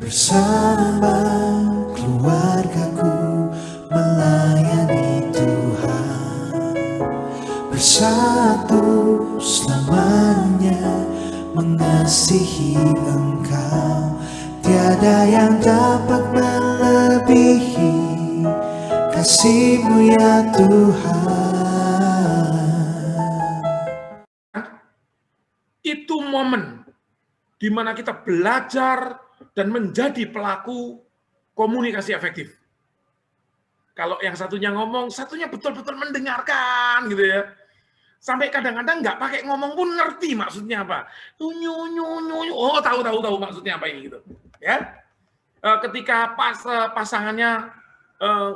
Bersama keluargaku melayani Tuhan, bersatu selamanya mengasihi Engkau. Tiada yang dapat melebihi kasih-Mu ya Tuhan. Itu momen di mana kita belajar dan menjadi pelaku komunikasi efektif. Kalau yang satunya ngomong, satunya betul-betul mendengarkan gitu ya. Sampai kadang-kadang nggak pakai ngomong pun ngerti maksudnya apa. Oh, tahu maksudnya apa ini gitu. Ya. Ketika pasangannya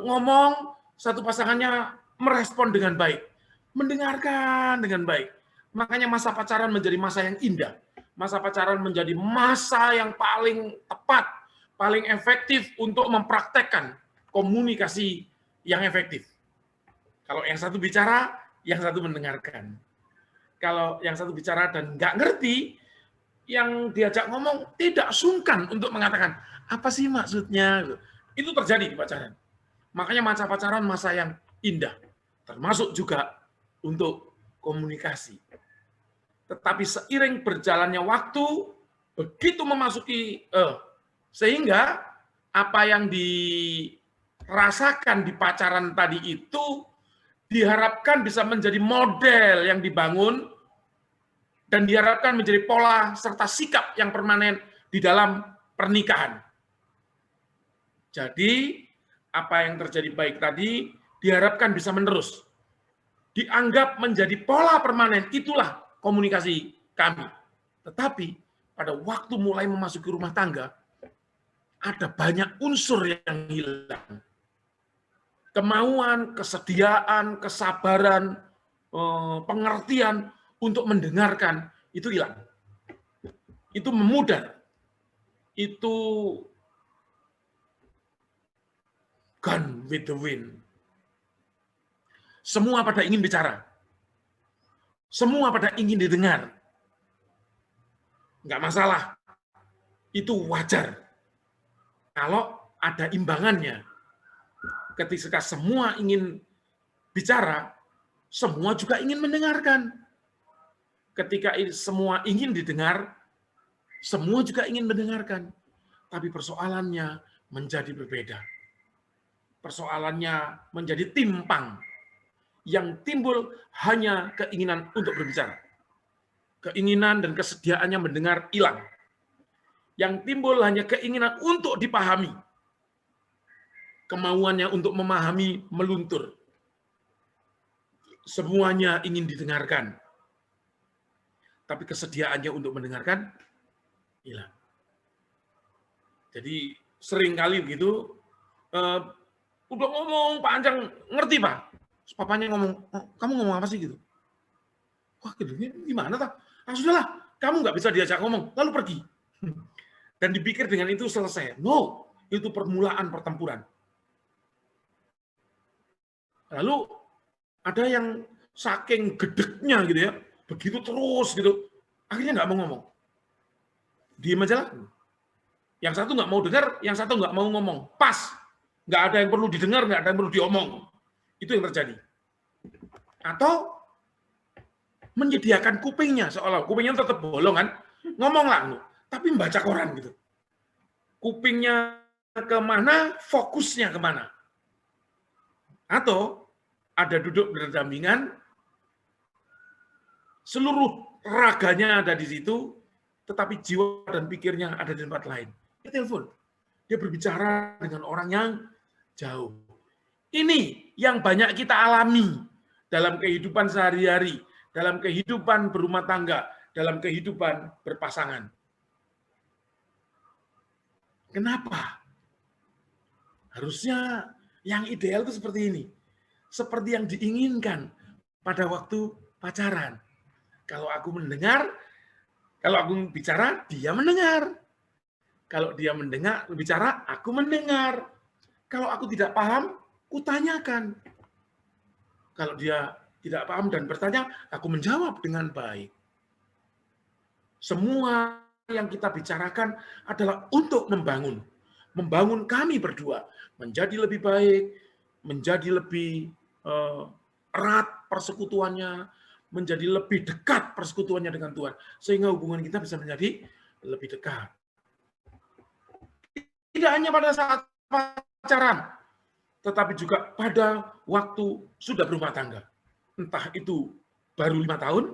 ngomong, satu pasangannya merespon dengan baik, mendengarkan dengan baik. Makanya masa pacaran menjadi masa yang indah. Masa pacaran menjadi masa yang paling tepat, paling efektif untuk mempraktekkan komunikasi yang efektif. Kalau yang satu bicara, yang satu mendengarkan. Kalau yang satu bicara dan nggak ngerti, yang diajak ngomong tidak sungkan untuk mengatakan, apa sih maksudnya? Itu terjadi di pacaran. Makanya masa pacaran masa yang indah. Termasuk juga untuk komunikasi. Tetapi seiring berjalannya waktu, begitu memasuki, sehingga apa yang dirasakan di pacaran tadi itu diharapkan bisa menjadi model yang dibangun dan diharapkan menjadi pola serta sikap yang permanen di dalam pernikahan. Jadi, apa yang terjadi baik tadi diharapkan bisa menerus. Dianggap menjadi pola permanen, itulah komunikasi kami. Tetapi, pada waktu mulai memasuki rumah tangga, ada banyak unsur yang hilang. Kemauan, kesediaan, kesabaran, pengertian untuk mendengarkan itu hilang. Itu memudar. Itu gone with the wind. Semua pada ingin bicara. Semua pada ingin didengar. Nggak masalah. Itu wajar. Kalau ada imbangannya. Ketika semua ingin bicara, semua juga ingin mendengarkan. Ketika semua ingin didengar, semua juga ingin mendengarkan. Tapi persoalannya menjadi berbeda. Persoalannya menjadi timpang. Yang timbul hanya keinginan untuk berbicara. Keinginan dan kesediaannya mendengar hilang. Yang timbul hanya keinginan untuk dipahami. Kemauannya untuk memahami meluntur. Semuanya ingin didengarkan. Tapi kesediaannya untuk mendengarkan hilang. Jadi sering kali begitu, udah ngomong panjang, ngerti Pak? Terus papanya ngomong, kamu ngomong apa sih gitu? Wah, gimana tak? Ah, sudahlah, kamu nggak bisa diajak ngomong, lalu pergi. Dan dipikir dengan itu selesai. No, itu permulaan pertempuran. Lalu ada yang saking gedeknya gitu ya, begitu terus gitu, akhirnya nggak mau ngomong. Diem aja lah. Yang satu nggak mau dengar, yang satu nggak mau ngomong. Pas, nggak ada yang perlu didengar, nggak ada yang perlu diomong. Itu yang terjadi. Atau menyediakan kupingnya, seolah kupingnya tetap bolong kan, ngomong lah, tapi membaca koran gitu. Kupingnya kemana, fokusnya kemana. Atau ada duduk berdampingan, seluruh raganya ada di situ, tetapi jiwa dan pikirnya ada di tempat lain. Dia telepon, dia berbicara dengan orang yang jauh. Ini yang banyak kita alami dalam kehidupan sehari-hari, dalam kehidupan berumah tangga, dalam kehidupan berpasangan. Kenapa? Harusnya yang ideal itu seperti ini. Seperti yang diinginkan pada waktu pacaran. Kalau aku mendengar, kalau aku bicara, dia mendengar. Kalau dia mendengar, bicara, aku mendengar. Kalau aku tidak paham, kutanyakan. Kalau dia tidak paham dan bertanya, aku menjawab dengan baik. Semua yang kita bicarakan adalah untuk membangun kami berdua menjadi lebih baik, menjadi lebih erat persekutuannya, menjadi lebih dekat persekutuannya dengan Tuhan, sehingga hubungan kita bisa menjadi lebih dekat. Tidak hanya pada saat pacaran, tetapi juga pada waktu sudah berumah tangga. Entah itu baru 5 tahun,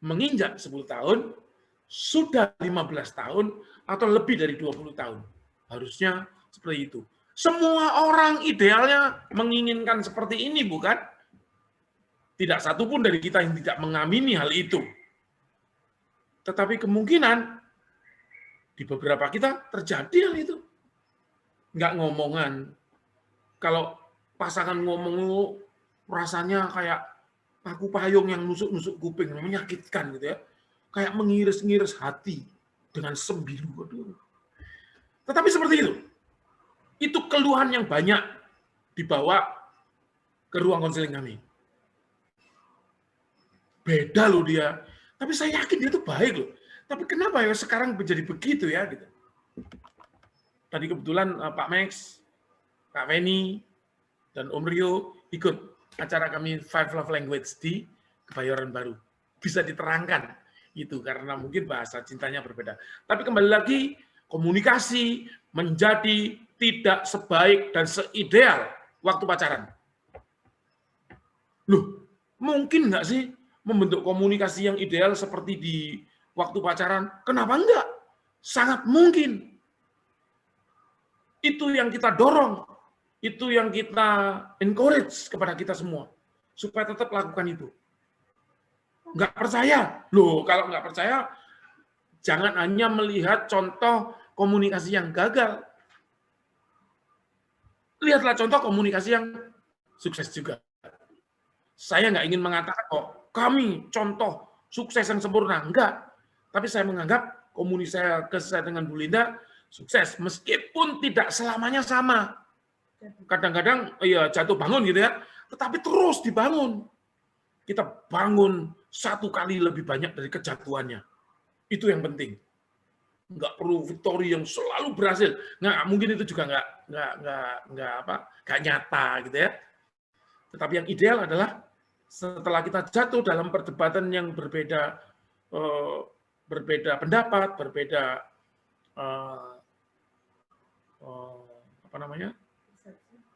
menginjak 10 tahun, sudah 15 tahun, atau lebih dari 20 tahun. Harusnya seperti itu. Semua orang idealnya menginginkan seperti ini, bukan? Tidak satu pun dari kita yang tidak mengamini hal itu. Tetapi kemungkinan di beberapa kita terjadi hal itu. Nggak ngomongan. Kalau pasangan ngomong rasanya kayak paku payung yang nusuk-nusuk kuping, menyakitkan gitu ya. Kayak mengiris-ngiris hati dengan sembilu. Tetapi seperti itu. Itu keluhan yang banyak dibawa ke ruang konseling kami. Beda loh dia. Tapi saya yakin dia itu baik loh. Tapi kenapa ya sekarang menjadi begitu ya? Gitu. Tadi kebetulan Pak Max, Kak Feni, dan Om Rio ikut acara kami Five Love Language di Kebayoran Baru. Bisa diterangkan itu karena mungkin bahasa cintanya berbeda. Tapi kembali lagi, komunikasi menjadi tidak sebaik dan seideal waktu pacaran. Loh, mungkin nggak sih membentuk komunikasi yang ideal seperti di waktu pacaran? Kenapa enggak? Sangat mungkin. Itu yang kita dorong, itu yang kita encourage kepada kita semua, supaya tetap lakukan itu. Nggak percaya? Loh, kalau nggak percaya, jangan hanya melihat contoh komunikasi yang gagal. Lihatlah contoh komunikasi yang sukses juga. Saya nggak ingin mengatakan kok kami contoh sukses yang sempurna, enggak. Tapi saya menganggap komunikasi saya dengan Bu Linda sukses, meskipun tidak selamanya sama. Kadang-kadang ya jatuh bangun gitu ya, tetapi terus dibangun. Kita bangun satu kali lebih banyak dari kejatuhannya. Itu yang penting. Nggak perlu victory yang selalu berhasil. Nggak, mungkin itu juga nggak nyata gitu ya. Tetapi yang ideal adalah setelah kita jatuh dalam perdebatan yang berbeda pendapat, berbeda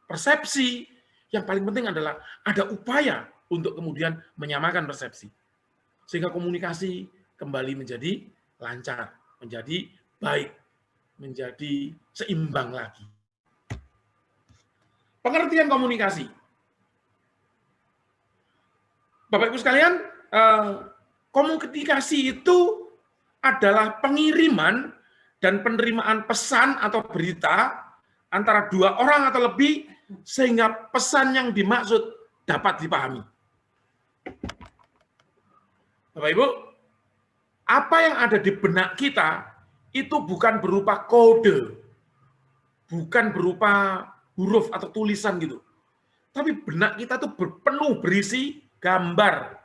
persepsi, yang paling penting adalah ada upaya untuk kemudian menyamakan persepsi. Sehingga komunikasi kembali menjadi lancar, menjadi baik, menjadi seimbang lagi. Pengertian komunikasi. Bapak Ibu sekalian, komunikasi itu adalah pengiriman dan penerimaan pesan atau berita antara dua orang atau lebih sehingga pesan yang dimaksud dapat dipahami. Bapak Ibu, apa yang ada di benak kita itu bukan berupa kode, bukan berupa huruf atau tulisan gitu. Tapi benak kita itu penuh berisi gambar.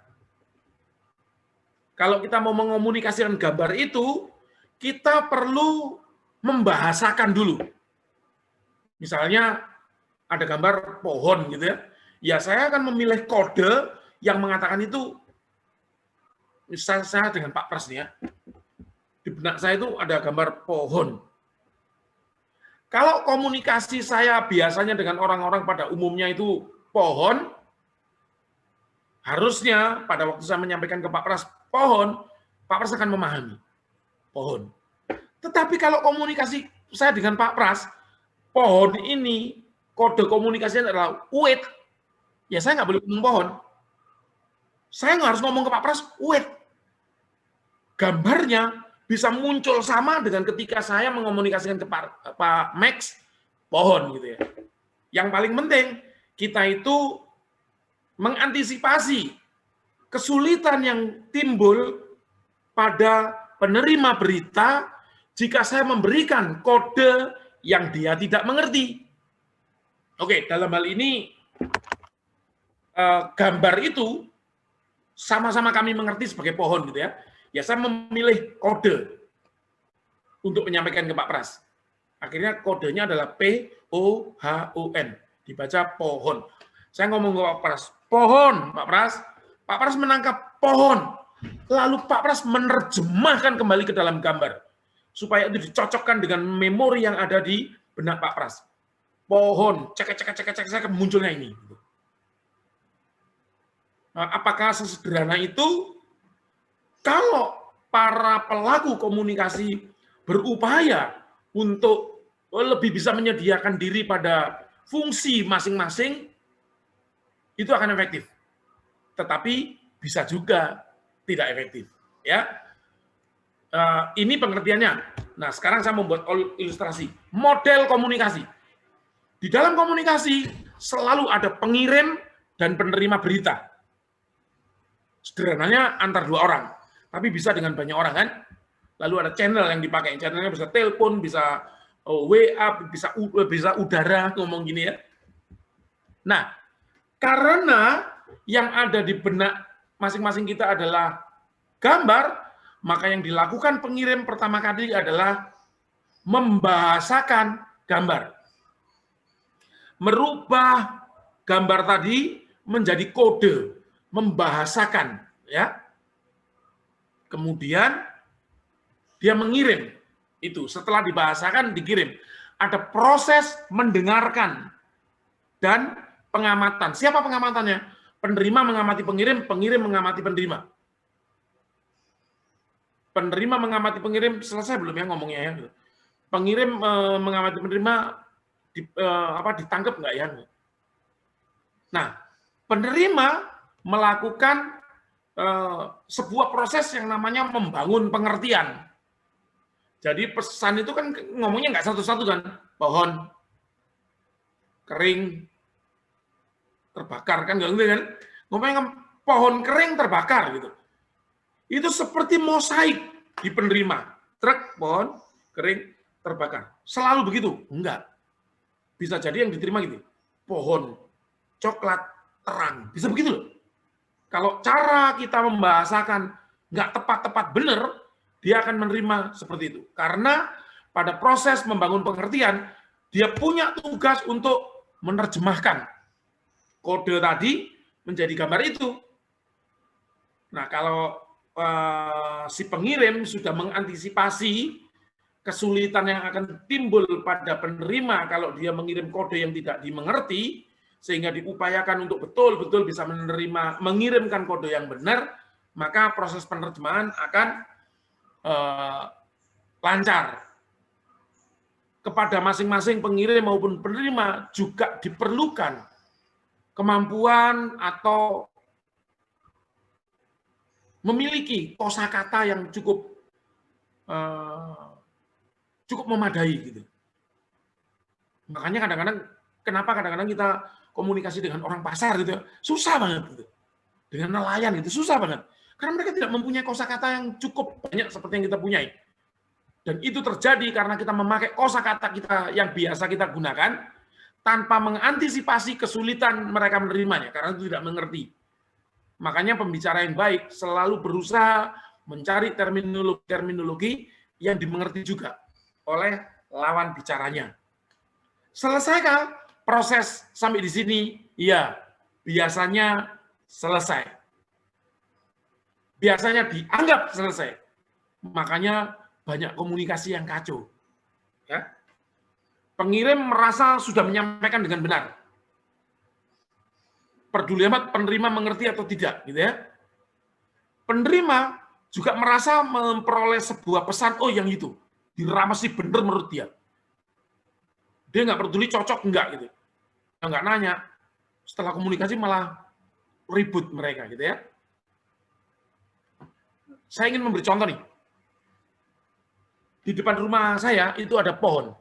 Kalau kita mau mengomunikasikan gambar itu, kita perlu membahasakan dulu. Misalnya ada gambar pohon gitu ya. Ya saya akan memilih kode yang mengatakan itu, misalnya saya dengan Pak Pras nih ya. Di benak saya itu ada gambar pohon. Kalau komunikasi saya biasanya dengan orang-orang pada umumnya itu pohon, harusnya pada waktu saya menyampaikan ke Pak Pras pohon, Pak Pras akan memahami pohon. Tetapi kalau komunikasi saya dengan Pak Pras, pohon ini kode komunikasinya adalah wait. Ya saya nggak boleh ngomong pohon. Saya nggak harus ngomong ke Pak Pras wait. Gambarnya bisa muncul sama dengan ketika saya mengomunikasikan ke Pak Max pohon gitu ya. Yang paling penting kita itu mengantisipasi kesulitan yang timbul pada penerima berita jika saya memberikan kode yang dia tidak mengerti. Oke, dalam hal ini gambar itu sama-sama kami mengerti sebagai pohon gitu ya. Ya saya memilih kode. untuk menyampaikan ke Pak Pras. Akhirnya kodenya adalah POHON, dibaca pohon. Saya ngomong ke Pak Pras, pohon, Pak Pras. Pak Pras menangkap pohon. Lalu Pak Pras menerjemahkan kembali ke dalam gambar. Supaya itu dicocokkan dengan memori yang ada di benak Pak Pras. Pohon, cek, munculnya ini. Nah, apakah sesederhana itu? Kalau para pelaku komunikasi berupaya untuk lebih bisa menyediakan diri pada fungsi masing-masing, itu akan efektif. Tetapi bisa juga tidak efektif. Ya, ini pengertiannya. Nah, sekarang saya membuat ilustrasi. Model komunikasi. Di dalam komunikasi selalu ada pengirim dan penerima berita. Sederhananya antar dua orang, tapi bisa dengan banyak orang kan. Lalu ada channel yang dipakai. Channelnya bisa telepon, bisa WA, bisa udara, ngomong gini ya. Nah, karena yang ada di benak masing-masing kita adalah gambar, maka yang dilakukan pengirim pertama kali adalah membahasakan gambar. Merubah gambar tadi menjadi kode, membahasakan, ya. Kemudian dia mengirim itu. Setelah dibahasakan, dikirim. Ada proses mendengarkan dan pengamatan. Siapa pengamatannya? Penerima mengamati pengirim, pengirim mengamati penerima. Penerima mengamati pengirim, selesai belum ya ngomongnya ya? Pengirim mengamati penerima, ditangkap nggak ya? Nah, penerima melakukan sebuah proses yang namanya membangun pengertian. Jadi pesan itu kan ngomongnya nggak satu-satu kan, pohon, kering, terbakar kan, nggak gitu kan? Ngomongnya pohon kering terbakar gitu. Itu seperti mosaik di penerima. Truk, pohon, kering, terbakar. Selalu begitu? Enggak. Bisa jadi yang diterima gitu. Pohon, coklat, terang. Bisa begitu loh. Kalau cara kita membahasakan nggak tepat-tepat benar, dia akan menerima seperti itu. Karena pada proses membangun pengertian, dia punya tugas untuk menerjemahkan kode tadi menjadi gambar itu. Nah, kalau si pengirim sudah mengantisipasi kesulitan yang akan timbul pada penerima kalau dia mengirim kode yang tidak dimengerti, sehingga diupayakan untuk betul-betul bisa mengirimkan kode yang benar, maka proses penerjemahan akan lancar. Kepada masing-masing pengirim maupun penerima juga diperlukan kemampuan atau memiliki kosakata yang cukup memadai gitu. Makanya kadang-kadang kenapa kadang-kadang kita komunikasi dengan orang pasar gitu ya, susah banget gitu. Dengan nelayan gitu susah banget. Karena mereka tidak mempunyai kosakata yang cukup banyak seperti yang kita punyai. Dan itu terjadi karena kita memakai kosakata kita yang biasa kita gunakan tanpa mengantisipasi kesulitan mereka menerimanya karena itu tidak mengerti. Makanya pembicara yang baik selalu berusaha mencari terminologi yang dimengerti juga oleh lawan bicaranya. Selesaikah proses sampai di sini? Ya, biasanya selesai. Biasanya dianggap selesai. Makanya banyak komunikasi yang kacau. Ya. Pengirim merasa sudah menyampaikan dengan benar. Peduli amat penerima mengerti atau tidak, gitu ya. Penerima juga merasa memperoleh sebuah pesan, oh yang itu, diramasi benar menurut dia. Dia nggak peduli cocok enggak gitu. Nggak nanya. Setelah komunikasi malah ribut mereka, gitu ya. Saya ingin memberi contoh nih. Di depan rumah saya itu ada pohon.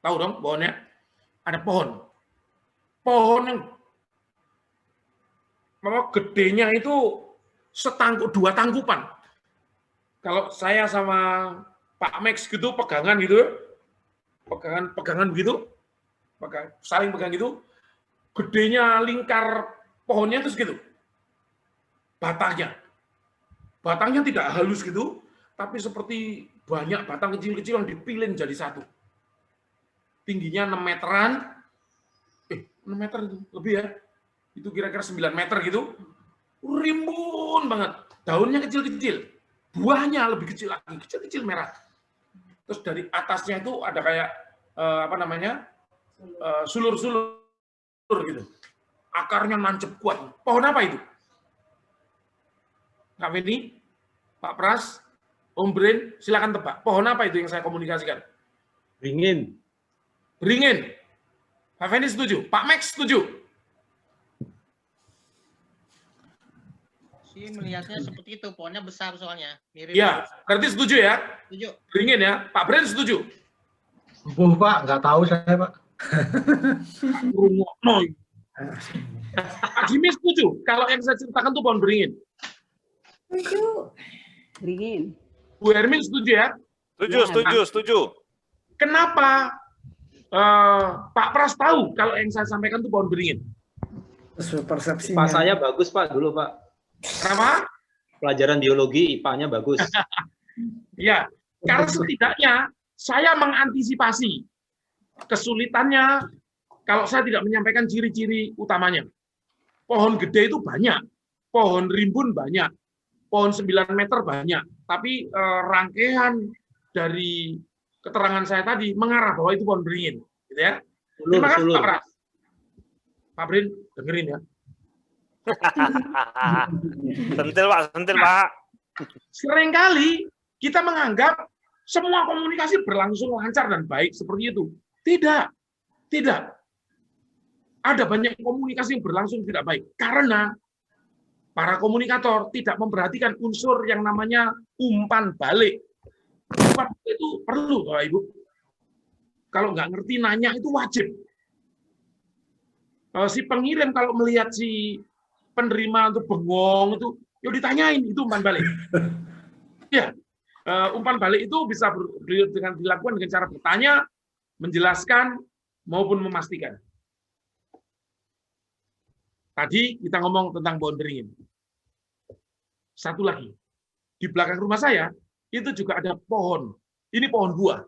Tahu dong pohonnya? Ada pohon. Pohon yang gedenya itu dua tangkupan. Kalau saya sama Pak Max gitu pegangan gitu, pegangan begitu, saling pegang gitu, gedenya lingkar pohonnya itu segitu. Batangnya tidak halus gitu, tapi seperti banyak batang kecil-kecil yang dipilin jadi satu. Tingginya 6 meteran, 6 meter itu, lebih ya. Itu kira-kira 9 meter gitu. Rimbun banget. Daunnya kecil-kecil. Buahnya lebih kecil lagi, kecil-kecil merah. Terus dari atasnya itu ada kayak sulur-sulur gitu. Akarnya nancep kuat. Pohon apa itu? Kak Feni, Pak Pras, Om Brin, silakan tebak. Pohon apa itu yang saya komunikasikan? Beringin. Beringin. Kak Feni setuju? Pak Max setuju? Sih melihatnya seperti itu, pohonnya besar soalnya. Mirip. Ya, berarti setuju ya? Setuju. Beringin ya. Pak Brin setuju? Pak, nggak tahu saya, Pak. Pak Jimmy setuju? Kalau yang saya ceritakan itu pohon beringin. Setuju. Beringin. Bu Hermin setuju ya? Setuju. Kenapa Pak Pras tahu kalau yang saya sampaikan itu pohon beringin? Sesuai persepsinya. Pak saya bagus, Pak, dulu, Pak. Kenapa? Pelajaran biologi, IPA-nya bagus. Ya, karena setidaknya saya mengantisipasi kesulitannya kalau saya tidak menyampaikan ciri-ciri utamanya. Pohon gede itu banyak, pohon rimbun banyak, pohon 9 meter banyak, tapi rangkaian dari keterangan saya tadi mengarah bahwa itu pohon beringin, gitu ya. Terima kasih Pak Pras. Pak Brin, dengerin ya. Sentil Pak. Seringkali kita menganggap semua komunikasi berlangsung lancar dan baik seperti itu. Tidak. Ada banyak komunikasi yang berlangsung tidak baik karena para komunikator tidak memperhatikan unsur yang namanya umpan balik. Umpan balik itu perlu, Bapak Ibu. Kalau nggak ngerti nanya itu wajib. Si pengirim kalau melihat si penerima itu bengong itu, yuk ditanyain itu umpan balik. Ya, umpan balik itu bisa dilakukan dengan cara bertanya, menjelaskan maupun memastikan. Tadi kita ngomong tentang pohon beringin. Satu lagi, di belakang rumah saya itu juga ada pohon. Ini pohon buah.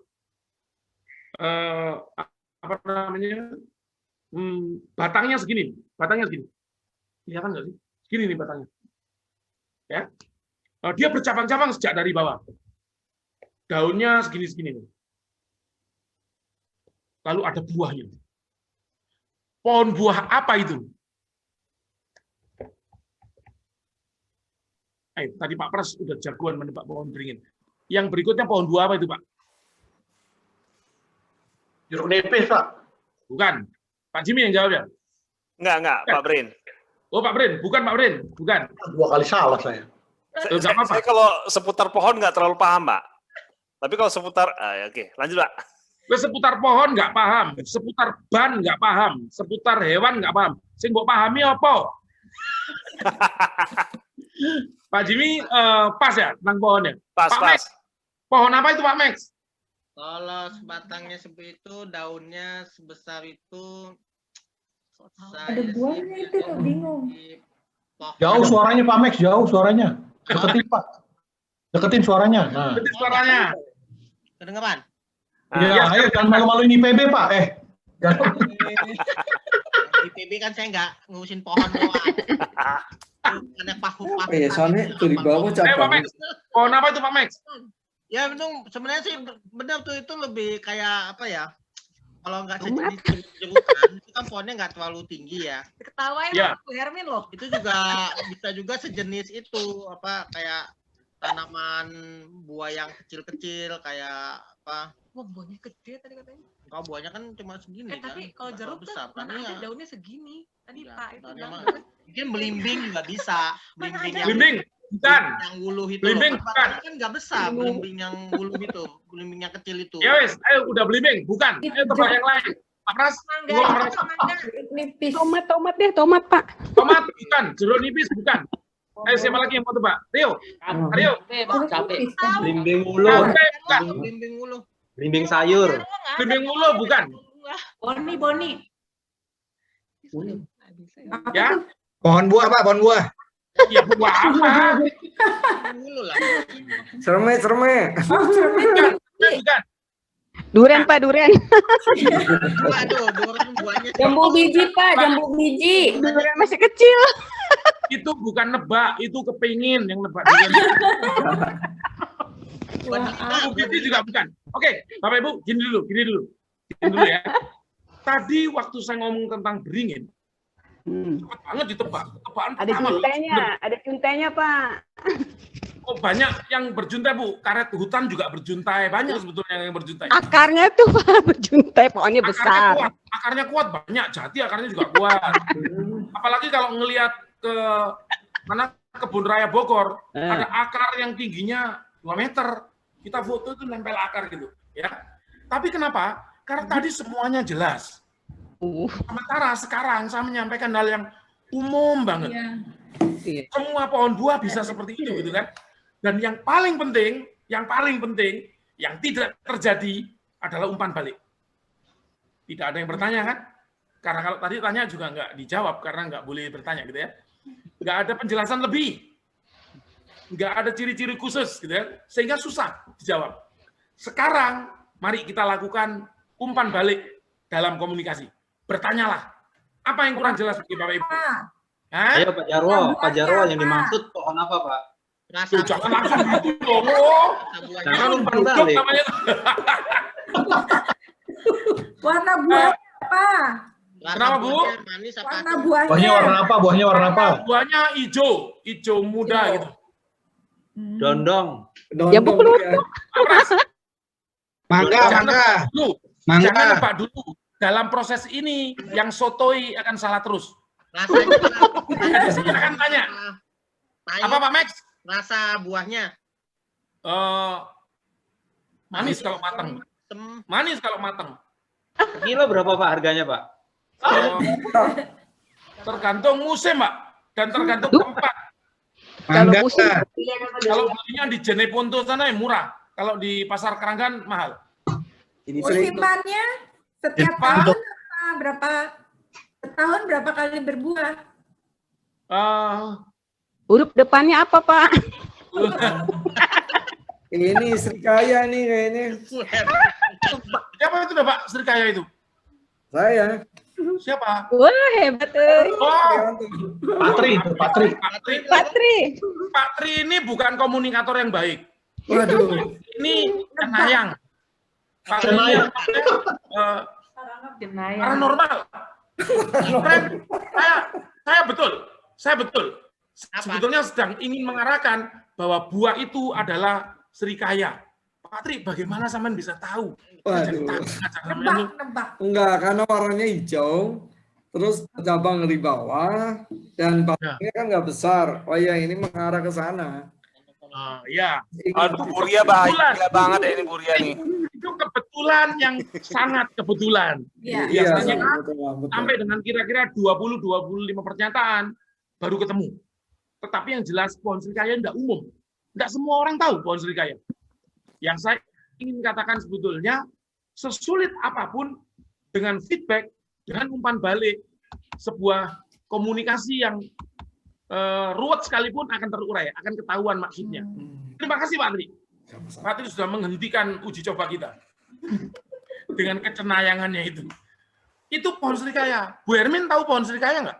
Batangnya segini. Kelihatan nggak sih? Segini nih batangnya. Ya, dia bercabang-cabang sejak dari bawah. Daunnya segini-segini nih. Lalu ada buahnya. Pohon buah apa itu? Tadi Pak Pras udah jagoan menebak pohon beringin. Yang berikutnya pohon buah apa itu, Pak? Jeruk nipis, Pak. Bukan. Pak Jimmy yang jawab ya? Enggak, Pak Brin. Oh, Pak Brin. Bukan, Pak Brin. Bukan. 2 kali salah saya. Saya kalau seputar pohon nggak terlalu paham, Pak. Tapi kalau seputar, oke, lanjut, Pak. Seputar pohon nggak paham, seputar ban nggak paham, seputar hewan nggak paham. Sing mbok pahami apa? Pak Jimmy pas ya tentang pohonnya. Pas. Max, pohon apa itu Pak Max? Kalau sebatangnya seperti itu, daunnya sebesar itu. Ada buahnya itu, bingung. Jauh suaranya, Pak Max, jauh suaranya. Deketin, Pak. Deketin suaranya. Nah. Deketin suaranya. Kedengeran? Ya, ayo jangan malu-maluin IPB, Pak. Di PB kan saya nggak ngurusin pohon doang. Ada pahu-pahu. Ya, soalnya itu di bawah Pak cabang. Max, pohon apa itu Pak Max? Ya betul, sebenarnya sih benar tuh, itu lebih kayak apa ya? Kalau nggak sejenis jerukan, itu kan pohonnya nggak terlalu tinggi ya. Ketawain Ya. Bu Hermin loh. Itu juga bisa juga sejenis itu apa kayak tanaman buah yang kecil-kecil kayak apa? Wah, buahnya gede tadi katanya. Kalau buahnya kan cuma segini kan. Tapi kalau nggak jeruk terlalu besar. kan Kan mana ya. ada daunnya segini. Tadi Ya, Pak itu soalnya bilang emang- Mungkin belimbing juga bisa. Belimbing yang Belimbing, bukan. yang wuluh itu. Belimbing, loh. bukan. Kan nggak besar belimbing yang wuluh itu. Belimbing yang kecil itu. Ya wes, ayo udah belimbing, bukan. Ayo tebak yang lain. Pak Pras, mangga, gua Pras. mangga. Nipis. Tomat deh, tomat Pak. Tomat, bukan. Jeruk nipis, bukan. Ayo siapa lagi yang mau tebak? Rio, Rio. Capek. Blimbing ulu. Cabe, bukan. Belimbing wuluh. Blimbing sayur. Belimbing ulu, bukan. Boni. Ya, Pohon buah, Pak, pohon buah. Ya buah apa? Dulu lah. Serme. Bukan. Durian Pak, durian. Waduh, durian buahnya. Jambu biji Pak, jambu biji. Durian masih kecil. Itu bukan nebak, itu kepingin yang nebak durian. Jambu biji juga bukan. Oke, Bapak Ibu, gini dulu ya. Tadi waktu saya ngomong tentang beringin, cepat banget ditebak. Tebakan Ada pertama. juntainya Pak. Oh, banyak yang berjuntai, Bu. Karet hutan juga berjuntai. Banyak sebetulnya yang berjuntai. Akarnya tuh Pak berjuntai, pohonnya besar. Akarnya kuat. Banyak. Jati akarnya juga kuat. Apalagi kalau ngelihat ke mana kebun raya Bogor, ada akar yang tingginya 2 meter. Kita foto itu nempel akar gitu. Ya. Tapi kenapa? Karena tadi semuanya jelas. Sementara sekarang saya menyampaikan hal yang umum banget. Semua pohon buah bisa seperti itu, gitu kan? Dan yang paling penting, yang tidak terjadi adalah umpan balik. Tidak ada yang bertanya kan? Karena kalau tadi tanya juga nggak dijawab karena nggak boleh bertanya, gitu ya. Nggak ada penjelasan lebih, nggak ada ciri-ciri khusus, gitu ya. Sehingga susah dijawab. Sekarang, mari kita lakukan umpan balik dalam komunikasi. Bertanyalah, apa yang kurang jelas bagi Bapak Ibu? Ayo Pak Jarwo yang dimaksud pohon apa Pak? Rasa Jangan langsung gitu dong. Oh. Jangan umpan Duduk balik. namanya. Warna buah apa? Kenapa, Bu? Manis apa? Warna Buahnya buahnya. warna apa? Buahnya warna apa? Buahnya hijau muda gitu. Dondong. Jambu peluru. Apres, Mangga. jangan nebak dulu. Dalam proses ini, yang sotoi akan salah terus. Rasanya Jadi saya akan tanya, apa Pak Max? Rasa buahnya. Manis kalau matang. Manis kalau matang. Kilo berapa Pak harganya Pak? Tergantung musim, Pak, dan tergantung tempat. Kalau musim Kalau belinya di Jeneponto sana yang murah. Kalau di Pasar Keranggan mahal. Musimannya setiap tahun apa? Berapa setahun berapa kali berbuah? huruf depannya apa Pak? Ini Srikaya nih kayaknya. Siapa itu Pak Srikaya itu? Saya. Siapa? Wah hebat Oh, Patri. Pak Tri ini bukan komunikator yang baik. Waduh. Ini cenayang. Pak Tri ini paranormal. Saya betul. Sebetulnya sedang ingin mengarahkan bahwa buah itu adalah Srikaya. Pak Tri, bagaimana sampean bisa tahu? Waduh. Nebak. Enggak, karena warnanya hijau, terus cabang di bawah, dan batangnya kan nggak besar. Oh iya, ini mengarah ke sana. Ya. Aduh, Buria bahaya banget ya ini Buria nih. Itu kebetulan yang sangat kebetulan. Iya. Biasanya betul. sampai dengan kira-kira 20-25 pernyataan baru ketemu. Tetapi yang jelas pohon Srikaya tidak umum. Tidak semua orang tahu pohon Srikaya. Yang saya ingin katakan sebetulnya, sesulit apapun dengan feedback, dengan umpan balik, sebuah komunikasi yang ruwet sekalipun akan terurai, akan ketahuan maksudnya. Terima kasih Pak Tri. Pak Tri sudah menghentikan uji coba kita. Dengan kecenayangannya itu. Itu pohon Srikaya. Bu Hermin tahu pohon Srikaya nggak?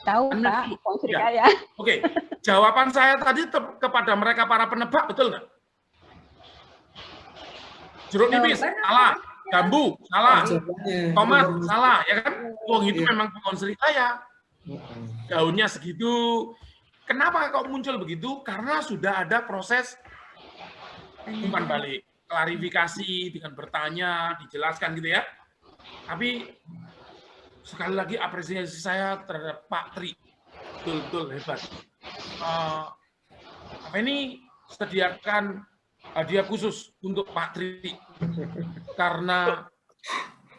Tahu Pak, pohon Srikaya. Oke, jawaban saya tadi kepada mereka para penebak, betul nggak? Jeruk nipis, salah. Jambu, salah. Tomat, salah. Ya kan? Wong itu memang pohon Srikaya. Daunnya segitu. Kenapa kok muncul begitu? Karena sudah ada proses umpan balik, klarifikasi dengan bertanya, dijelaskan gitu ya. Tapi sekali lagi apresiasi saya terhadap Pak Tri, betul-betul hebat. Apa ini sediakan hadiah khusus untuk Pak Tri karena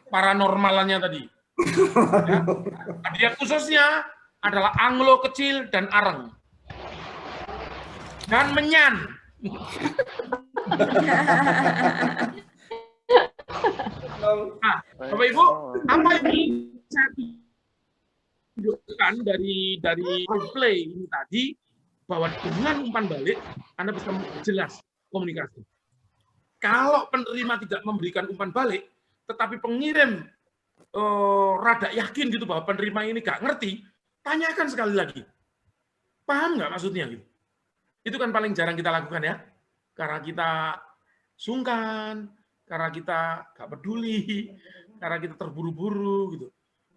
paranormalannya tadi. Ya. Hadiah khususnya adalah anglo kecil dan areng dan menyan. Nah, Bapak Ibu, apa ini menunjukkan dari replay ini tadi bahwa dengan umpan balik Anda bisa jelas komunikasi. Kalau penerima tidak memberikan umpan balik, tetapi pengirim rada yakin gitu bahwa penerima ini nggak ngerti, tanyakan sekali lagi. Paham nggak maksudnya gitu? Itu kan paling jarang kita lakukan ya, karena kita sungkan, karena kita nggak peduli, karena kita terburu-buru gitu.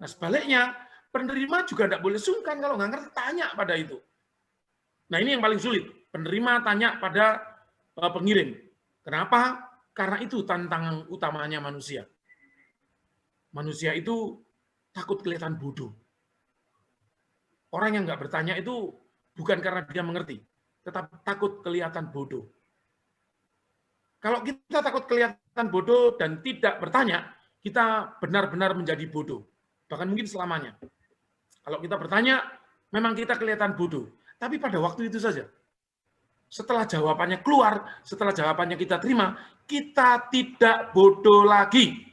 Nah sebaliknya, penerima juga tidak boleh sungkan kalau nggak ngerti, tanya pada itu. Nah ini yang paling sulit, penerima tanya pada pengirim. Kenapa? Karena itu tantangan utamanya manusia. Manusia itu takut kelihatan bodoh. Orang yang nggak bertanya itu bukan karena dia mengerti, tetapi takut kelihatan bodoh. Kalau kita takut kelihatan bodoh dan tidak bertanya, kita benar-benar menjadi bodoh. Bahkan mungkin selamanya. Kalau kita bertanya, memang kita kelihatan bodoh. Tapi pada waktu itu saja. Setelah jawabannya keluar, setelah jawabannya kita terima, kita tidak bodoh lagi.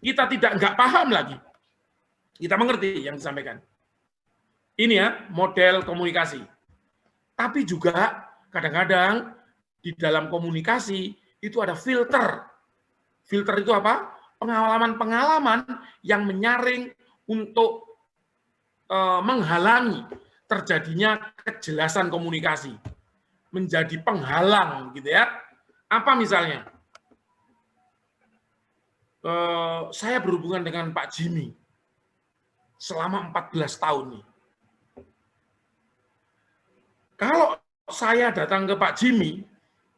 Kita nggak paham lagi. Kita mengerti yang disampaikan. Ini ya, model komunikasi. Tapi juga kadang-kadang di dalam komunikasi itu ada filter. Filter itu apa? Pengalaman-pengalaman yang menyaring untuk menghalangi terjadinya kejelasan komunikasi. Menjadi penghalang gitu ya. Apa misalnya? Saya berhubungan dengan Pak Jimmy selama 14 tahun nih. Kalau saya datang ke Pak Jimmy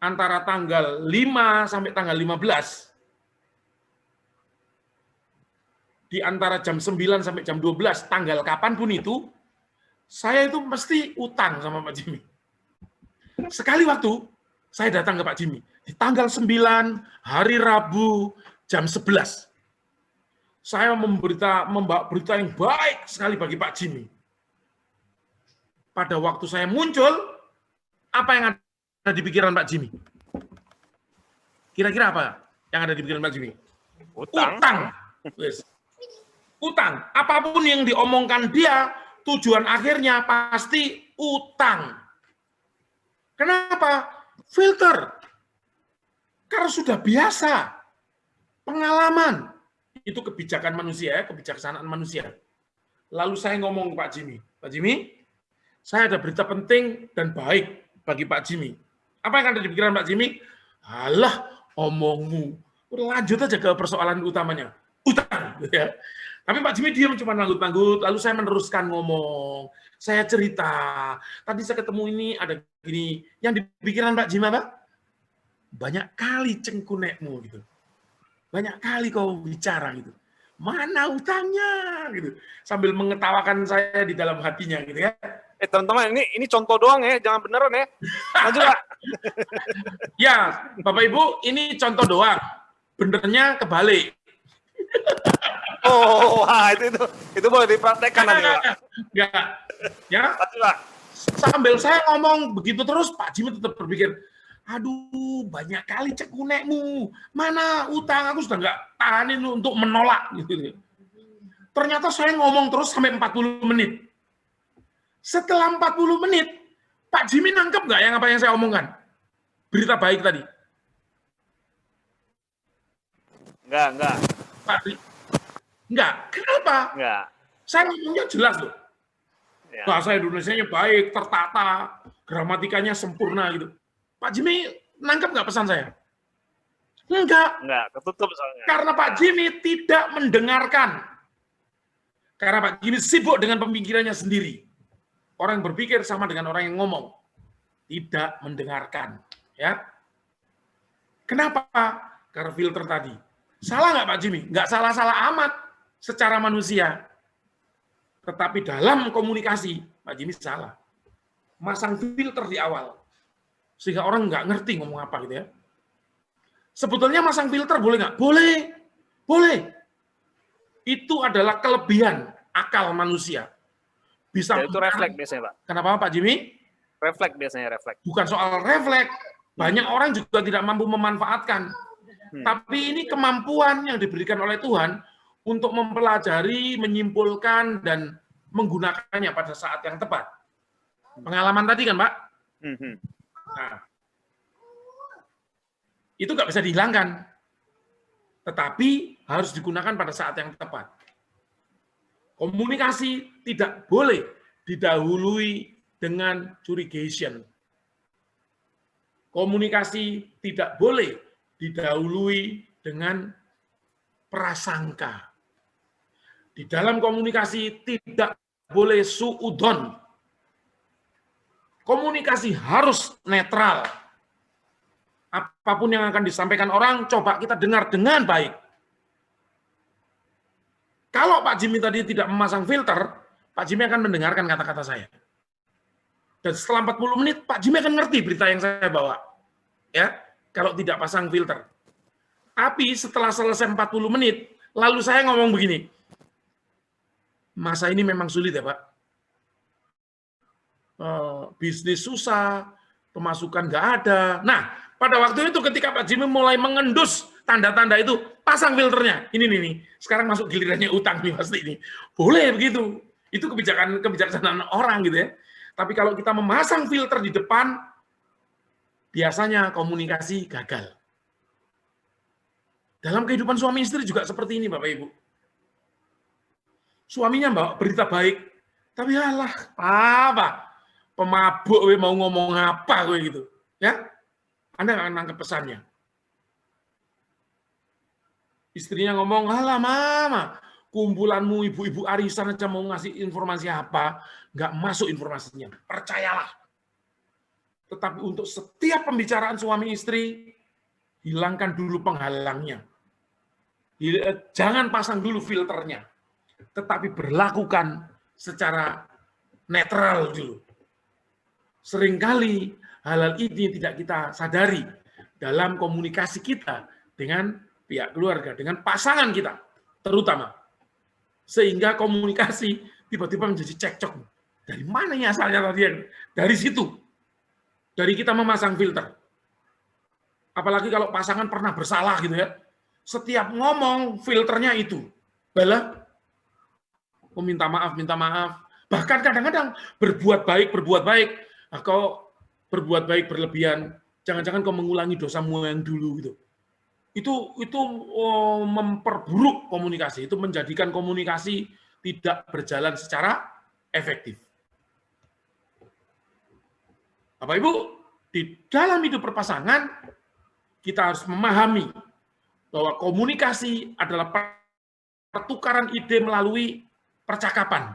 antara tanggal 5 sampai tanggal 15, di antara jam 9 sampai jam 12, tanggal kapanpun itu, saya itu mesti utang sama Pak Jimmy. Sekali waktu, saya datang ke Pak Jimmy. Di tanggal 9, hari Rabu, jam 11. Saya membawa berita yang baik sekali bagi Pak Jimmy. Pada waktu saya muncul, apa yang ada di pikiran Pak Jimmy? Kira-kira apa yang ada di pikiran Pak Jimmy? Utang. Yes. Utang. Apapun yang diomongkan dia, tujuan akhirnya pasti utang. Kenapa? Filter. Karena sudah biasa. Pengalaman. Itu kebijakan manusia, kebijaksanaan manusia. Lalu saya ngomong ke Pak Jimmy. Pak Jimmy, saya ada berita penting dan baik bagi Pak Jimmy. Apa yang ada di pikiran Pak Jimmy? Alah, omongmu. Lanjut aja ke persoalan utamanya. Utang. Ya. Tapi Pak Jimmy diam cuma nanggut-nanggut, lalu saya meneruskan ngomong. Saya cerita, tadi saya ketemu ini, ada gini. Yang di pikiran Pak Jimmy apa? Banyak kali cengkunekmu gitu. Banyak kali kau bicara gitu. Mana utangnya gitu. Sambil mengetawakan saya di dalam hatinya gitu ya. Teman-teman, ini contoh doang ya, jangan beneran ya. Lanjut, Pak. Ya, Bapak Ibu, ini contoh doang. Benernya kebalik. Oh, wah, itu boleh dipraktekkan nanti, Pak. Enggak. Ya. Lanjut, Pak. Sambil saya ngomong begitu terus, Pak Jimmy tetap berpikir, aduh, banyak kali cekunekmu. Mana utang, aku sudah nggak tahanin untuk menolak. Gitu. Ternyata saya ngomong terus sampai 40 menit. Setelah 40 menit, Pak Jimmy nangkep nggak yang apa yang saya omongkan? Berita baik tadi. Enggak. Pak, enggak. Kenapa? Enggak. Saya ngomongnya jelas loh. Ya. Bahasa Indonesianya baik, tertata, gramatikanya sempurna gitu. Pak Jimmy nangkep nggak pesan saya? Enggak. Enggak, ketutup soalnya. Karena Pak Jimmy tidak mendengarkan. Karena Pak Jimmy sibuk dengan pemikirannya sendiri. Orang yang berpikir sama dengan orang yang ngomong. Tidak mendengarkan. Ya. Kenapa? Karena filter tadi. Salah nggak Pak Jimmy? Nggak salah-salah amat secara manusia. Tetapi dalam komunikasi, Pak Jimmy salah. Masang filter di awal. Sehingga orang nggak ngerti ngomong apa gitu ya. Sebetulnya masang filter boleh nggak? Boleh. Boleh. Itu adalah kelebihan akal manusia. Bisa Ya, itu refleks biasanya, Pak. Kenapa Pak Jimmy? Refleks biasanya, refleks. Bukan soal refleks. Banyak orang juga tidak mampu memanfaatkan. Tapi ini kemampuan yang diberikan oleh Tuhan untuk mempelajari, menyimpulkan, dan menggunakannya pada saat yang tepat. Pengalaman tadi kan, Pak? Nah, itu nggak bisa dihilangkan, tetapi harus digunakan pada saat yang tepat. Komunikasi tidak boleh didahului dengan curigation. Komunikasi tidak boleh didahului dengan prasangka. Di dalam komunikasi tidak boleh suudon. Komunikasi harus netral. Apapun yang akan disampaikan orang, coba kita dengar dengan baik. Kalau Pak Jimmy tadi tidak memasang filter, Pak Jimmy akan mendengarkan kata-kata saya. Dan setelah 40 menit, Pak Jimmy akan ngerti berita yang saya bawa. Ya, kalau tidak pasang filter. Tapi setelah selesai 40 menit, lalu saya ngomong begini, masa ini memang sulit ya Pak. Bisnis susah, pemasukan nggak ada. Nah, pada waktu itu ketika Pak Jimmy mulai mengendus tanda-tanda itu, pasang filternya. Ini nih, sekarang masuk gilirannya utang nih pasti ini. Boleh begitu. Itu kebijaksanaan orang gitu ya. Tapi kalau kita memasang filter di depan, biasanya komunikasi gagal. Dalam kehidupan suami istri juga seperti ini, Bapak Ibu. Suaminya bawa berita baik, tapi alah, apa? Pemabuk, mau ngomong apa, gue gitu. Ya, Anda nggak nangkep pesannya. Istrinya ngomong, alah mama, kumpulanmu ibu-ibu arisan aja mau ngasih informasi apa, nggak masuk informasinya. Percayalah. Tetapi untuk setiap pembicaraan suami istri, hilangkan dulu penghalangnya. Jangan pasang dulu filternya. Tetapi berlakukan secara netral dulu. Seringkali hal-hal ini tidak kita sadari dalam komunikasi kita dengan pihak keluarga, dengan pasangan kita, terutama. Sehingga komunikasi tiba-tiba menjadi cekcok. Dari mana ya asalnya tadi? Dari situ. Dari kita memasang filter. Apalagi kalau pasangan pernah bersalah gitu ya. Setiap ngomong filternya itu. Bala, minta maaf. Bahkan kadang-kadang berbuat baik. Nah, kau berbuat baik berlebihan, jangan-jangan kau mengulangi dosamu yang dulu gitu. Itu memperburuk komunikasi, itu menjadikan komunikasi tidak berjalan secara efektif. Bapak Ibu, di dalam hidup berpasangan kita harus memahami bahwa komunikasi adalah pertukaran ide melalui percakapan,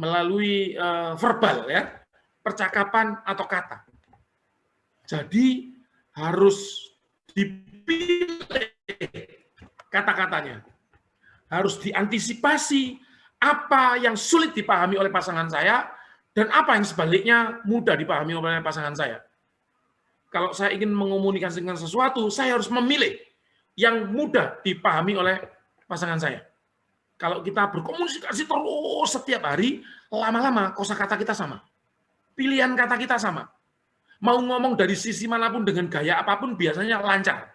melalui verbal ya, percakapan atau kata. Jadi harus dipilih kata-katanya. Harus diantisipasi apa yang sulit dipahami oleh pasangan saya dan apa yang sebaliknya mudah dipahami oleh pasangan saya. Kalau saya ingin mengomunikasikan sesuatu, saya harus memilih yang mudah dipahami oleh pasangan saya. Kalau kita berkomunikasi terus setiap hari, lama-lama kosakata kita sama. Pilihan kata kita sama. Mau ngomong dari sisi manapun dengan gaya apapun biasanya lancar.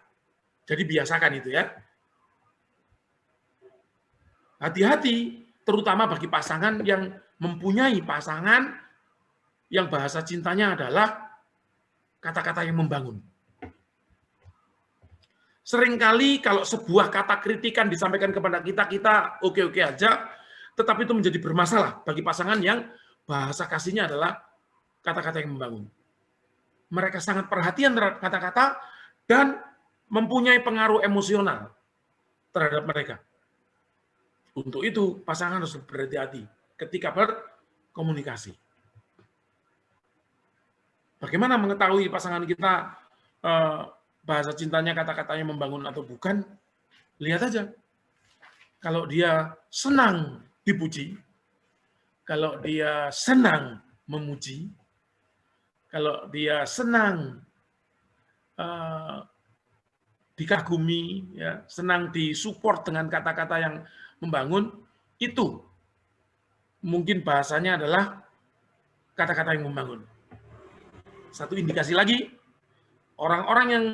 Jadi biasakan itu ya. Hati-hati, terutama bagi pasangan yang mempunyai pasangan yang bahasa cintanya adalah kata-kata yang membangun. Seringkali kalau sebuah kata kritikan disampaikan kepada kita oke-oke aja, tetapi itu menjadi bermasalah bagi pasangan yang bahasa kasihnya adalah kata-kata yang membangun. Mereka sangat perhatian terhadap kata-kata dan mempunyai pengaruh emosional terhadap mereka. Untuk itu, pasangan harus berhati-hati ketika berkomunikasi. Bagaimana mengetahui pasangan kita bahasa cintanya kata-katanya membangun atau bukan? Lihat aja. Kalau dia senang dipuji, kalau dia senang memuji, kalau dia senang dikagumi, ya, senang disupport dengan kata-kata yang membangun, itu mungkin bahasanya adalah kata-kata yang membangun. Satu indikasi lagi, orang-orang yang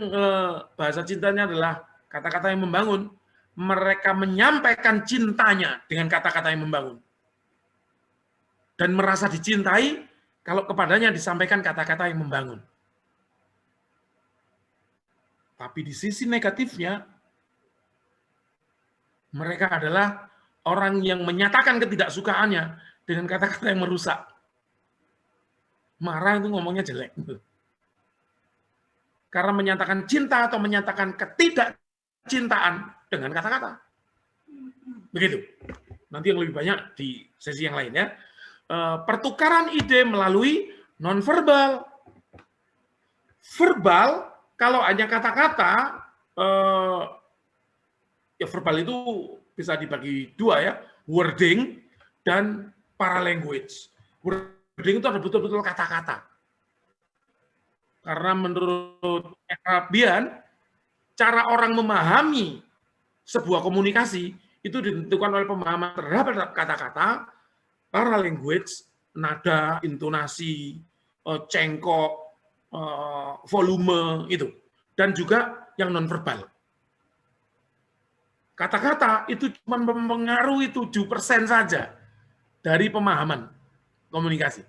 bahasa cintanya adalah kata-kata yang membangun, mereka menyampaikan cintanya dengan kata-kata yang membangun. Dan merasa dicintai kalau kepadanya disampaikan kata-kata yang membangun. Tapi di sisi negatifnya, mereka adalah orang yang menyatakan ketidaksukaannya dengan kata-kata yang merusak. Marah itu ngomongnya jelek. Karena menyatakan cinta atau menyatakan ketidakcintaan dengan kata-kata. Begitu. Nanti yang lebih banyak di sesi yang lain ya. Pertukaran ide melalui nonverbal. Verbal, kalau hanya kata-kata, ya verbal itu bisa dibagi dua ya, wording dan paralanguage. Wording itu ada betul-betul kata-kata. Karena menurut Fabian, cara orang memahami sebuah komunikasi itu ditentukan oleh pemahaman terhadap kata-kata, paralanguage, nada, intonasi, cengkok, volume itu, dan juga yang nonverbal. Kata-kata itu cuma mempengaruhi 7% saja dari pemahaman komunikasi.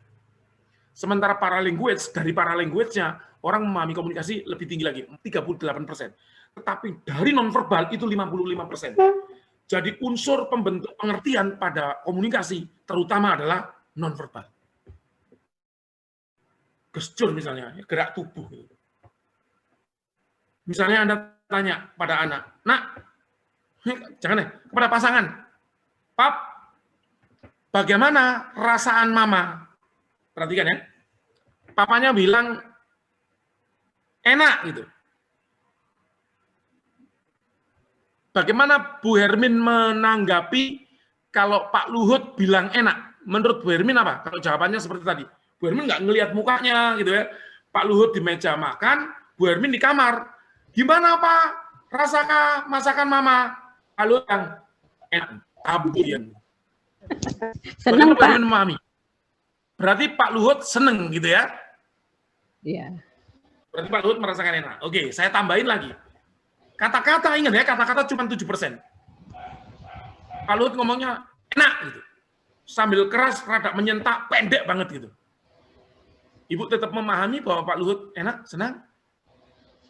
Sementara paralanguage, dari paralanguage-nya orang memahami komunikasi lebih tinggi lagi, 38%. Tetapi dari nonverbal itu 55%. Jadi unsur pembentuk pengertian pada komunikasi terutama adalah nonverbal. Gestur misalnya, gerak tubuh. Misalnya Anda tanya pada anak, nak, jangan deh, kepada pasangan, Pap, bagaimana rasaan mama? Perhatikan ya, papanya bilang enak gitu. Bagaimana Bu Hermin menanggapi kalau Pak Luhut bilang enak? Menurut Bu Hermin apa? Kalau jawabannya seperti tadi, Bu Hermin nggak ngelihat mukanya gitu ya. Pak Luhut di meja makan, Bu Hermin di kamar. Gimana Pak? Rasakah masakan mama? Pak Luhut yang enak. Tabian. Senang Pak Hermin memahami. Berarti Pak Luhut seneng gitu ya? Iya. Berarti Pak Luhut merasakan enak. Oke, saya tambahin lagi. Kata-kata, ingat ya, kata-kata cuma 7%. Pak Luhut ngomongnya enak gitu. Sambil keras, rada menyentak, pendek banget gitu. Ibu tetap memahami bahwa Pak Luhut enak, senang?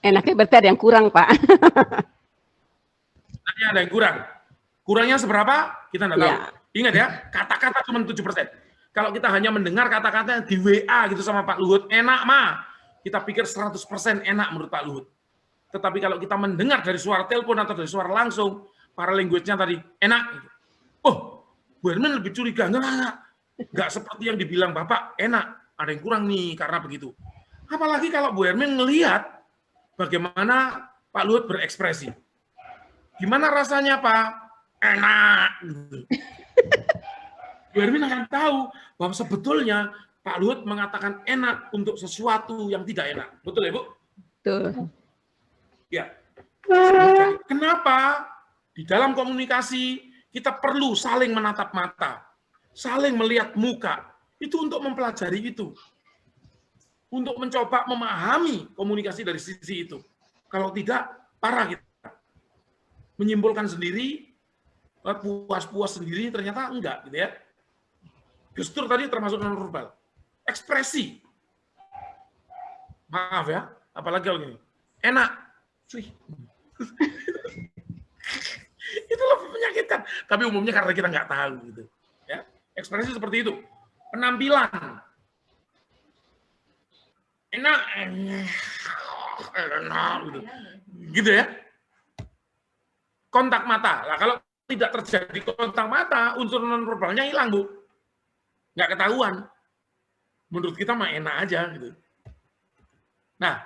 Enaknya berarti ada yang kurang, Pak. Enaknya ada yang kurang. Kurangnya seberapa? Kita nggak tahu. Ya. Ingat ya, kata-kata cuma 7%. Kalau kita hanya mendengar kata-kata di WA gitu sama Pak Luhut, enak mah. Kita pikir 100% enak menurut Pak Luhut. Tetapi kalau kita mendengar dari suara telepon atau dari suara langsung, paralanguage-nya tadi enak. Oh, Bu Hermin lebih curiga. Enggak seperti yang dibilang Bapak, enak. Ada yang kurang nih karena begitu. Apalagi kalau Bu Hermin ngelihat bagaimana Pak Luhut berekspresi. Gimana rasanya Pak? Enak. Bu Hermin akan tahu bahwa sebetulnya Pak Luhut mengatakan enak untuk sesuatu yang tidak enak. Betul ya, Bu? Betul. Ya. Kenapa di dalam komunikasi kita perlu saling menatap mata, saling melihat muka, itu untuk mempelajari itu. Untuk mencoba memahami komunikasi dari sisi itu. Kalau tidak, parah kita. Menyimpulkan sendiri, puas-puas sendiri, ternyata enggak, gitu ya. Gestur tadi termasuk nonverbal. Ekspresi. Maaf ya, apalagi kalau gini. Enak. Cuy. Itu lebih menyakitkan. Tapi umumnya karena kita nggak tahu gitu. Ya, ekspresi seperti itu. Penampilan. Enak gitu. Gitu ya. Kontak mata. Lah kalau tidak terjadi kontak mata, unsur nonverbalnya hilang, Bu. Nggak ketahuan. Menurut kita mah enak aja gitu. Nah,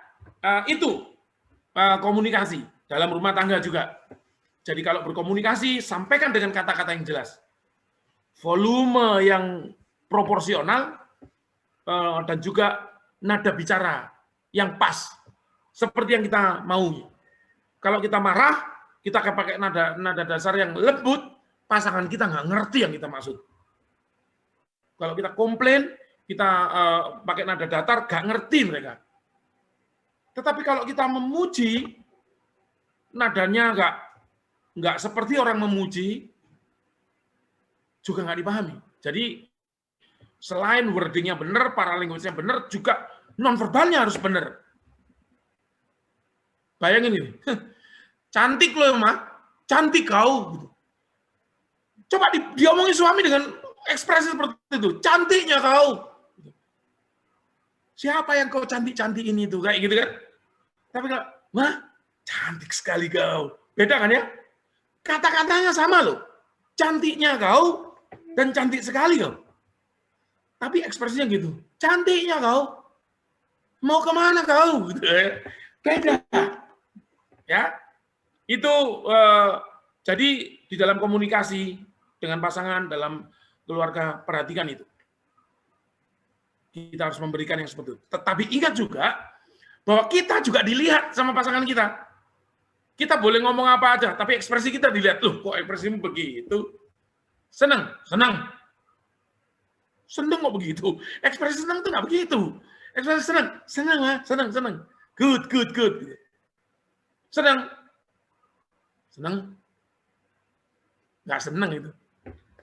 itu komunikasi dalam rumah tangga juga. Jadi kalau berkomunikasi, sampaikan dengan kata-kata yang jelas. Volume yang proporsional dan juga nada bicara yang pas. Seperti yang kita mau. Kalau kita marah, kita akan pakai nada dasar yang lembut, pasangan kita nggak ngerti yang kita maksud. Kalau kita komplain, kita pakai nada datar, nggak ngerti mereka. Tetapi kalau kita memuji, nadanya nggak nggak seperti orang memuji, juga nggak dipahami. Jadi selain wordingnya benar, paralinguisnya benar, juga nonverbalnya harus benar. Bayangin ini, cantik loh Mah, cantik kau. Gitu. Coba diomongin suami dengan ekspresi seperti itu, cantiknya kau. Siapa yang kau cantik-cantik ini tuh, kayak gitu kan? Tapi kalau, wah, cantik sekali kau. Beda kan ya? Kata-katanya sama loh. Cantiknya kau dan cantik sekali kau. Tapi ekspresinya gitu. Cantiknya kau. Mau kemana kau? Gitu ya. Beda. Ya. Itu jadi di dalam komunikasi dengan pasangan, dalam keluarga, perhatikan itu. Kita harus memberikan yang seperti itu. Tetapi ingat juga bahwa kita juga dilihat sama pasangan kita. Kita boleh ngomong apa aja, tapi ekspresi kita dilihat. Loh, kok ekspresimu begitu? Senang, senang. Senang kok begitu? Ekspresi senang itu nggak begitu. Ekspresi senang, senang lah, senang, senang. Good, good, good. Senang. Senang. Nggak senang itu.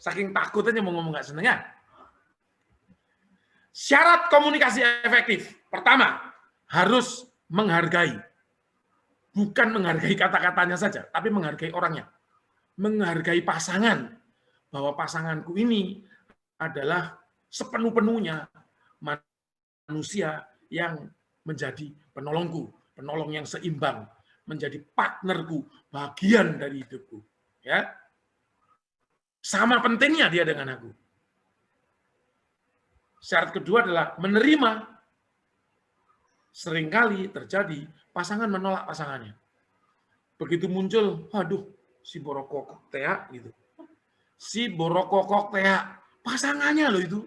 Saking takut aja mau ngomong nggak senang ya. Syarat komunikasi efektif. Pertama, harus menghargai. Bukan menghargai kata-katanya saja, tapi menghargai orangnya. Menghargai pasangan. Bahwa pasanganku ini adalah sepenuh-penuhnya manusia yang menjadi penolongku. Penolong yang seimbang. Menjadi partnerku, bagian dari hidupku. Ya. Sama pentingnya dia dengan aku. Syarat kedua adalah menerima. Seringkali terjadi pasangan menolak pasangannya. Begitu muncul, aduh, si borokokok tea gitu. Si borokokok tea, pasangannya loh itu.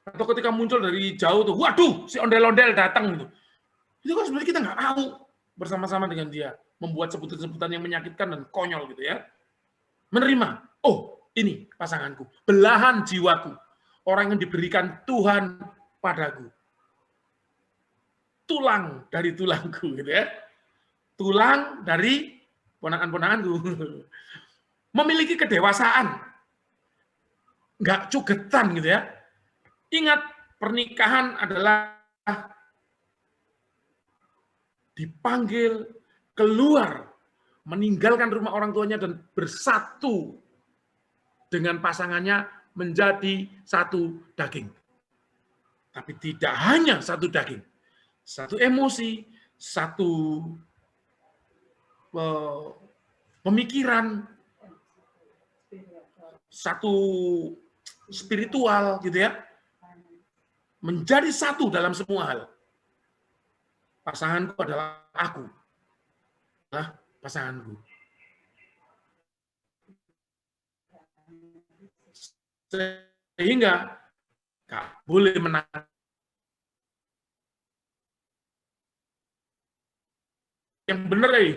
Atau ketika muncul dari jauh tuh, waduh, si ondel-ondel datang gitu. Itu kan sebenarnya kita nggak mau bersama-sama dengan dia membuat sebutan-sebutan yang menyakitkan dan konyol gitu ya. Menerima, oh ini pasanganku, belahan jiwaku. Orang yang diberikan Tuhan padaku. Tulang dari tulangku, gitu ya. Tulang dari ponakan-ponakanku. Memiliki kedewasaan. Nggak cugetan, gitu ya. Ingat, pernikahan adalah dipanggil keluar, meninggalkan rumah orang tuanya dan bersatu dengan pasangannya menjadi satu daging. Tapi tidak hanya satu daging. Satu emosi, satu pemikiran, satu spiritual gitu ya. Menjadi satu dalam semua hal. Pasanganku adalah aku. Adalah pasanganku. Sehingga nggak boleh menang. Yang benar ya.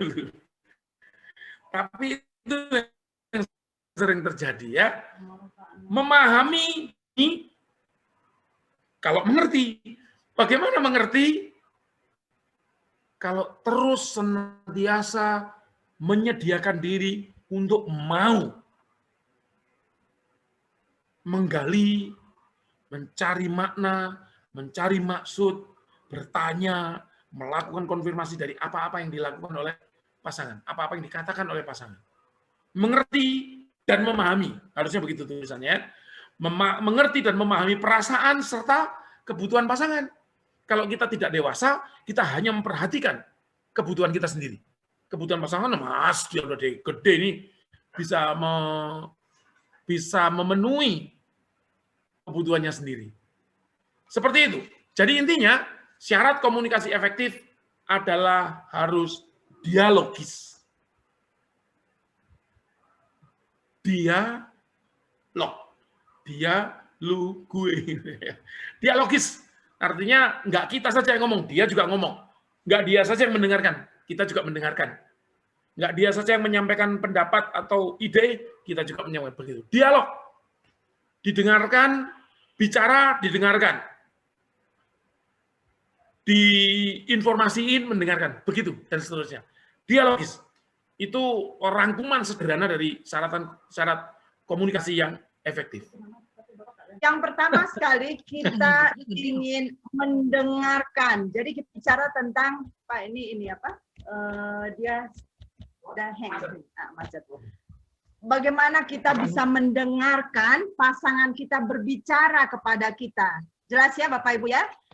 Tapi itu yang sering terjadi ya. Memahami, kalau mengerti, bagaimana mengerti? Kalau terus senantiasa menyediakan diri untuk mau menggali, mencari makna, mencari maksud, bertanya, melakukan konfirmasi dari apa-apa yang dilakukan oleh pasangan, apa-apa yang dikatakan oleh pasangan. Mengerti dan memahami, harusnya begitu tulisannya. Mengerti dan memahami perasaan serta kebutuhan pasangan. Kalau kita tidak dewasa, kita hanya memperhatikan kebutuhan kita sendiri. Kebutuhan pasangan, mas, dia udah gede nih, bisa memenuhi kebutuhannya sendiri. Seperti itu. Jadi intinya, syarat komunikasi efektif adalah harus dialogis. Dialog. Dia, lu, gue. Dialogis. Artinya nggak kita saja yang ngomong, dia juga ngomong. Nggak dia saja yang mendengarkan, kita juga mendengarkan. Nggak dia saja yang menyampaikan pendapat atau ide, kita juga menyampaikan begitu. Dialog. Didengarkan, bicara, didengarkan. Diinformasiin, mendengarkan. Begitu, dan seterusnya. Dialogis. Itu rangkuman sederhana dari syarat komunikasi yang efektif. Yang pertama sekali kita ingin mendengarkan. Jadi kita bicara tentang Pak ini apa? Dia udah hang. Macet. Bagaimana kita bisa mendengarkan pasangan kita berbicara kepada kita. Jelas ya Bapak Ibu ya?